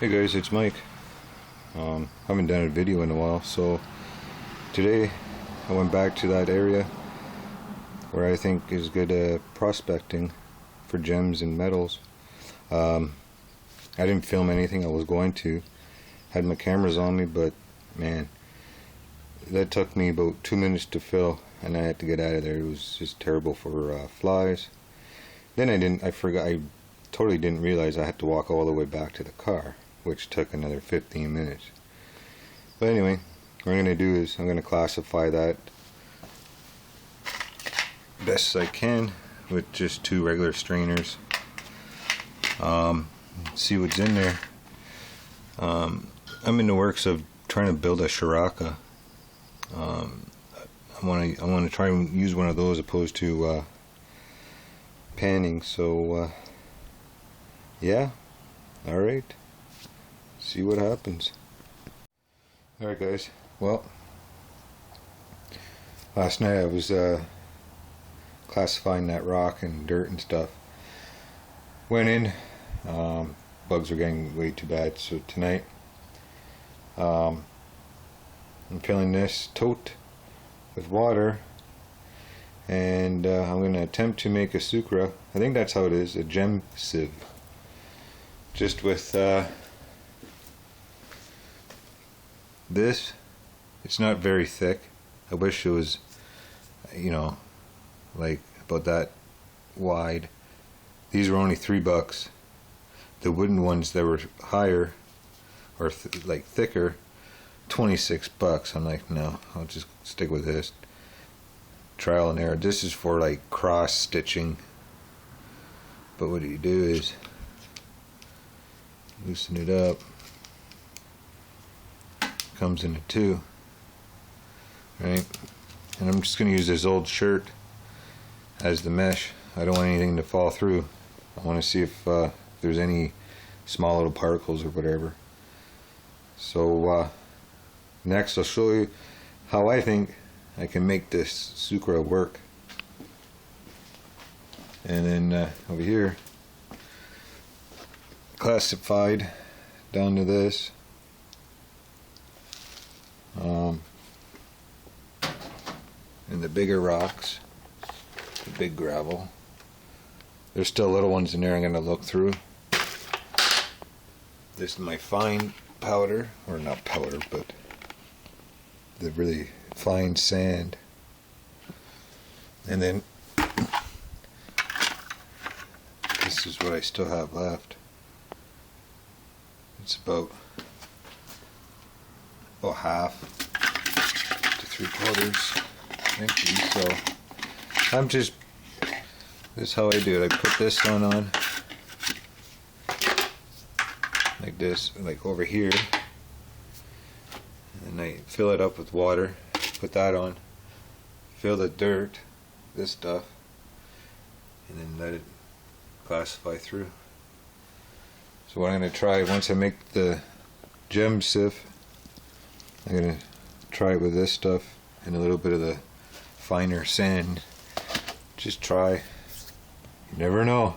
Hey guys, it's Mike. Haven't done a video in a while, so today I went back to that area where I think is good prospecting for gems and metals. I didn't film anything. I was going to. Had my cameras on me, but man, that took me about 2 minutes to fill, and I had to get out of there. It was just terrible for flies. Then I forgot. I totally didn't realize I had to walk all the way back to the car, which took another 15 minutes. But anyway, what I'm going to do is I'm going to classify that best I can with just 2 regular strainers. See what's in there. I'm in the works of trying to build a Shiraka. I want to try and use one of those opposed to panning. So yeah, all right. See what happens. Alright guys, well, last night I was classifying that rock and dirt and stuff. Went in, bugs were getting way too bad, so tonight I'm filling this tote with water, and I'm going to attempt to make a sucra. I think that's how it is, a gem sieve, just with this. It's not very thick. I wish it was, you know, like about that wide. These were only $3. The wooden ones that were higher or like thicker, $26. I'm like, no, I'll just stick with this. Trial and error. This is for like cross stitching. But what you do is loosen it up. Comes in a 2, right? And I'm just going to use this old shirt as the mesh. I don't want anything to fall through. I want to see if there's any small little particles or whatever. So next I'll show you how I think I can make this sucra work. And then over here, classified down to this. And the bigger rocks, the big gravel. There's still little ones in there I'm going to look through. This is my fine powder, or not powder, but the really fine sand. And then this is what I still have left. It's about half to 3/4 empty. So I'm just, this is how I do it. I put this one on like this, like over here, and I fill it up with water, put that on, fill the dirt, this stuff, and then let it classify through. So what I'm going to try, once I make the gem sieve, I'm going to try it with this stuff and a little bit of the finer sand. Just try. You never know.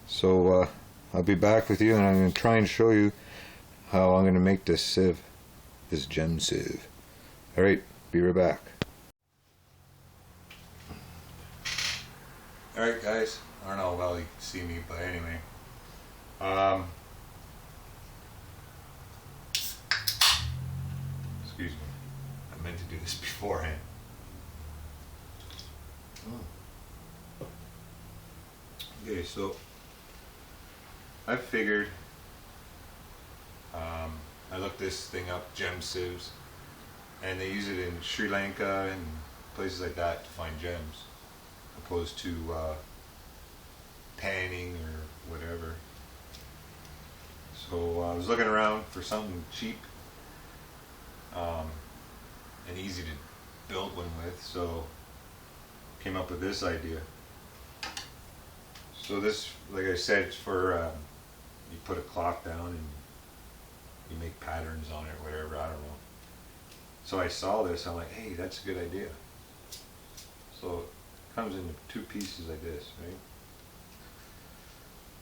So I'll be back with you, and I'm going to try and show you how I'm going to make this sieve, this gem sieve. Alright, be right back. Alright guys, I don't know how well you can see me, but anyway. Excuse me, I meant to do this beforehand. Okay, so I figured, I looked this thing up, gem sieves, and they use it in Sri Lanka and places like that to find gems, opposed to panning or whatever. So I was looking around for something cheap and easy to build one with, so came up with this idea. So this, like I said, it's for you put a cloth down and you make patterns on it, whatever, I don't know. So I saw this, I'm like, hey, that's a good idea. So it comes in 2 pieces like this, right?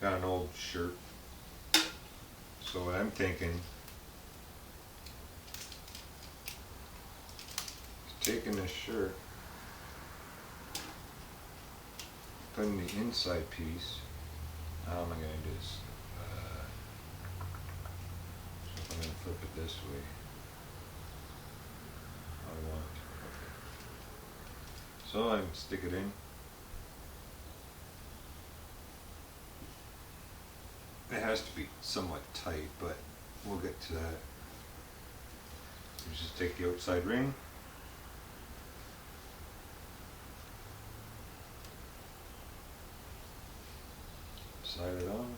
Got an old shirt. So what I'm thinking is taking this shirt, putting the inside piece. How am I going to do this? I'm going to flip it this way. I want. Okay. So I stick it in. It has to be somewhat tight, but we'll get to that. You just take the outside ring. Slide it on.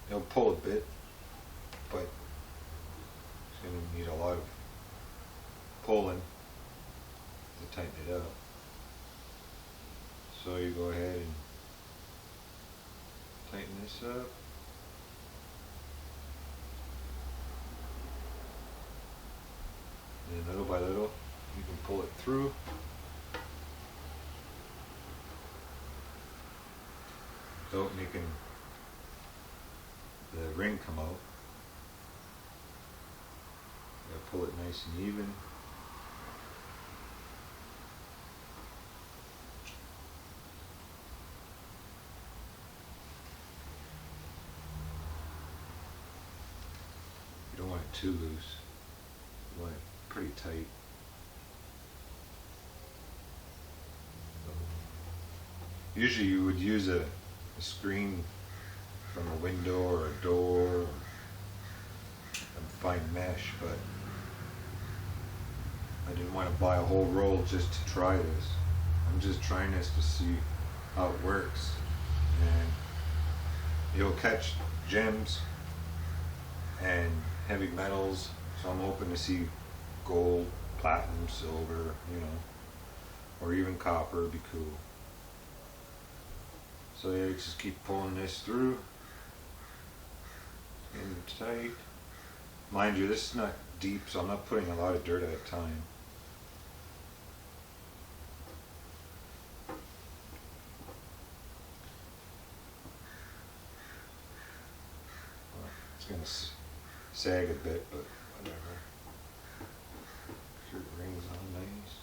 It'll pull a bit, but it's going to need a lot of pulling to tighten it up. So you go ahead and tighten this up. And little by little, you can pull it through. Without making the ring come out. You gotta pull it nice and even. You don't want it too loose. You want it pretty tight. Usually you would use a screen from a window or a door and fine mesh, but I didn't want to buy a whole roll just to try this. I'm just trying this to see how it works, and you'll catch gems and heavy metals, so I'm hoping to see gold, platinum, silver, you know, or even copper would be cool. So yeah, just keep pulling this through and tight. Mind you, this is not deep, so I'm not putting a lot of dirt at a time. Well, it's going to sag a bit, but whatever. Shirt rings on nice.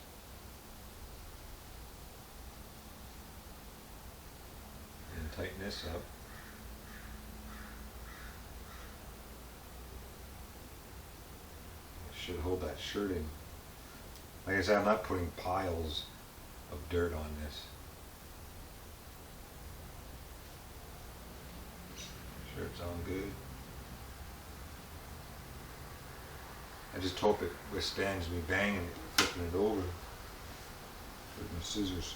And tighten this up. Should hold that shirt in. Like I said, I'm not putting piles of dirt on this. Shirt's on good. I just hope it withstands me banging it, flipping it over with my scissors.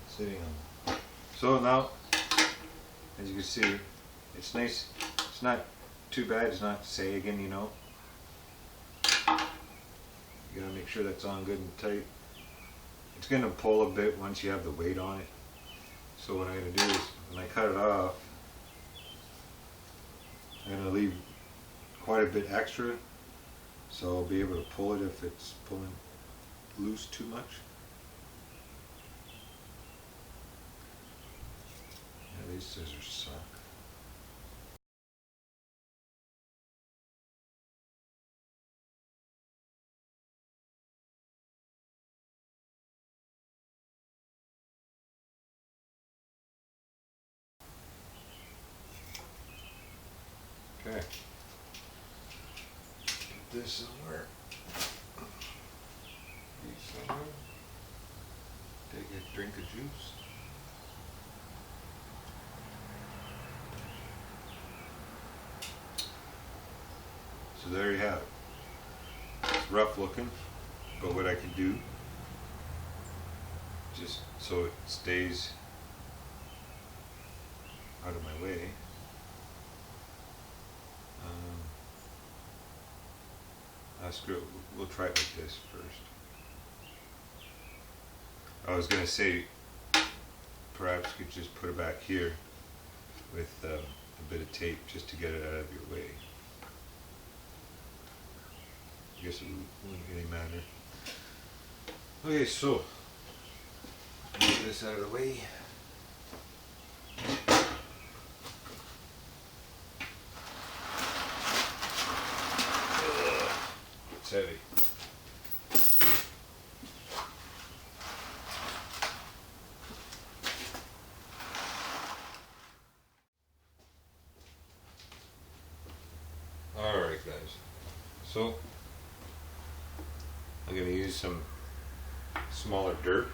Sitting on. So now, as you can see, it's nice. It's not too bad. It's not sagging, you know. You gotta make sure that's on good and tight. It's gonna pull a bit once you have the weight on it. So what I'm gonna do is, when I cut it off, I'm gonna leave quite a bit extra, so I'll be able to pull it if it's pulling loose too much. Yeah, these scissors suck. Okay. Get this somewhere. Eat somewhere. Take a drink of juice. So there you have it. It's rough looking, but what I can do, just so it stays out of my way, we'll try it like this first. I was going to say, perhaps you could just put it back here with a bit of tape just to get it out of your way. I guess it wouldn't really matter. Okay, so move this out of the way. It's heavy. Alright guys, so I'm going to use some smaller dirt.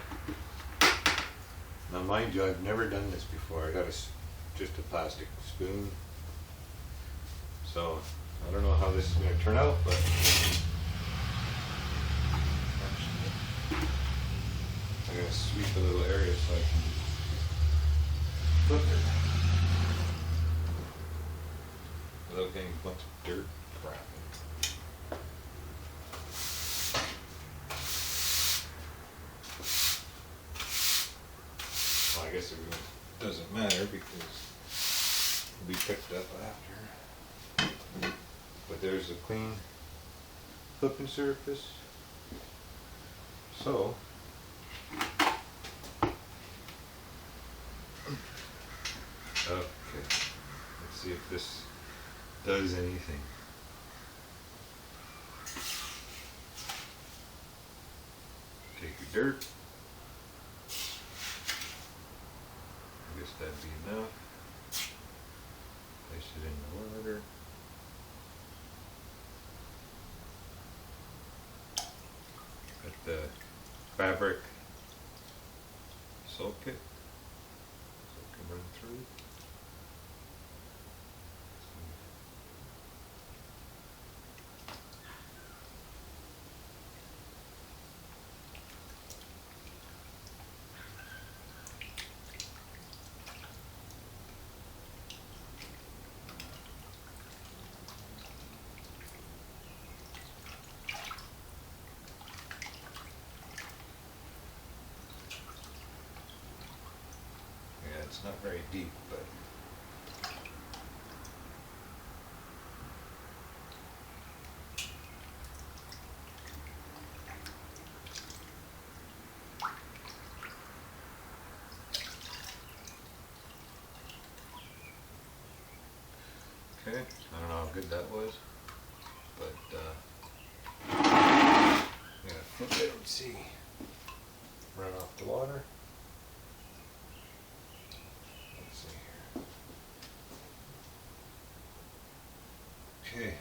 Now mind you, I've never done this before. I got just a plastic spoon. So I don't know how this is going to turn out, but I'm going to sweep a little area so I can flip it without getting a bunch of dirt crap in. Well, I guess it really doesn't matter because it'll be picked up after. But there's a clean flipping surface. So okay, let's see if this does anything. Take your dirt. I guess that'd be enough. Place it in the water. Let the fabric soak it so it can run through. It's not very deep, but okay, I don't know how good that was, but I'm gonna flip it and see. Run off the water. Let's see here. Okay.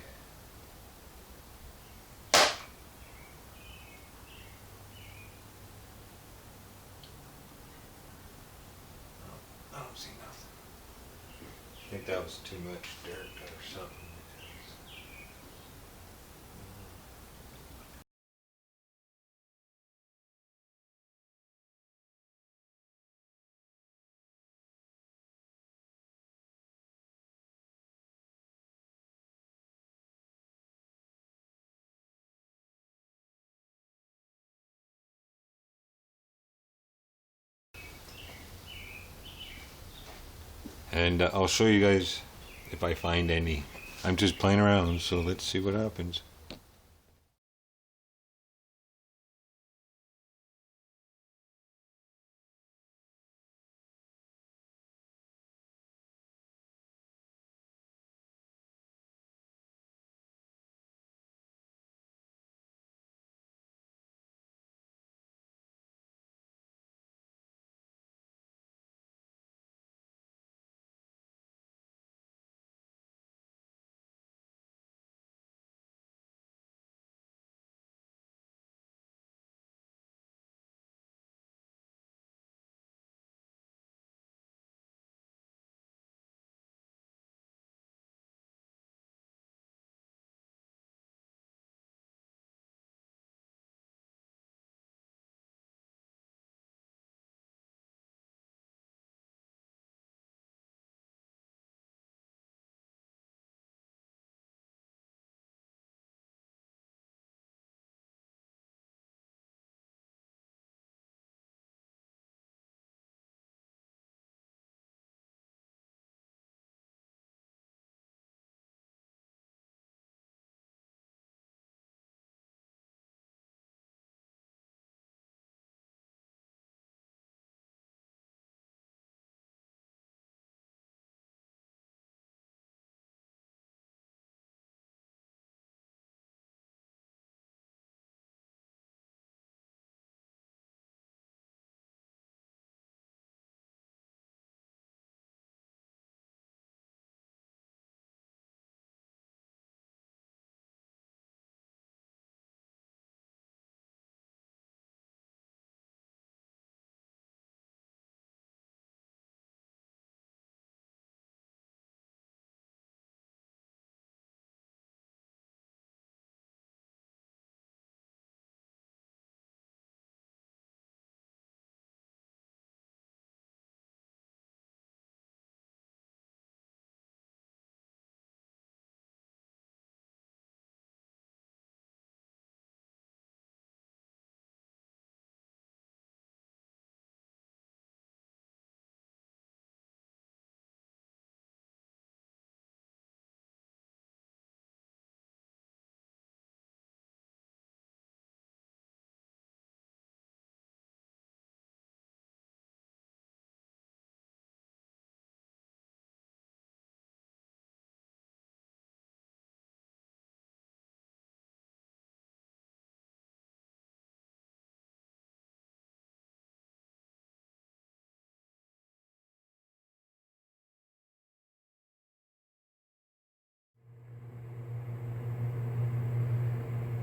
I don't see nothing. I think that was too much dirt or something. And I'll show you guys if I find any. I'm just playing around, so let's see what happens.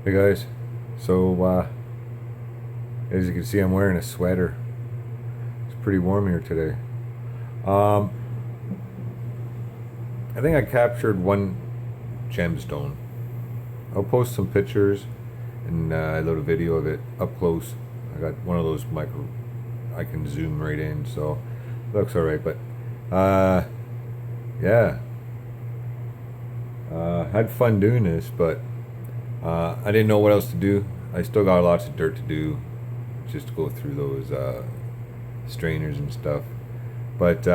Hey guys, so as you can see, I'm wearing a sweater. It's pretty warm here today. Um, I think I captured one gemstone. I'll post some pictures and a little video of it up close. I got one of those micro, I can zoom right in, so it looks alright. But yeah, had fun doing this, but I didn't know what else to do. I still got lots of dirt to do, just to go through those strainers and stuff. But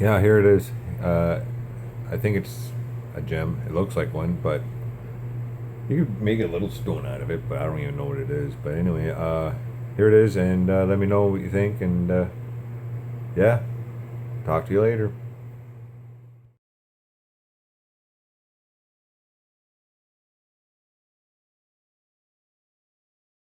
yeah, here it is. I think it's a gem. It looks like one, but you could make a little stone out of it, but I don't even know what it is. But anyway, here it is, and let me know what you think, and yeah, talk to you later.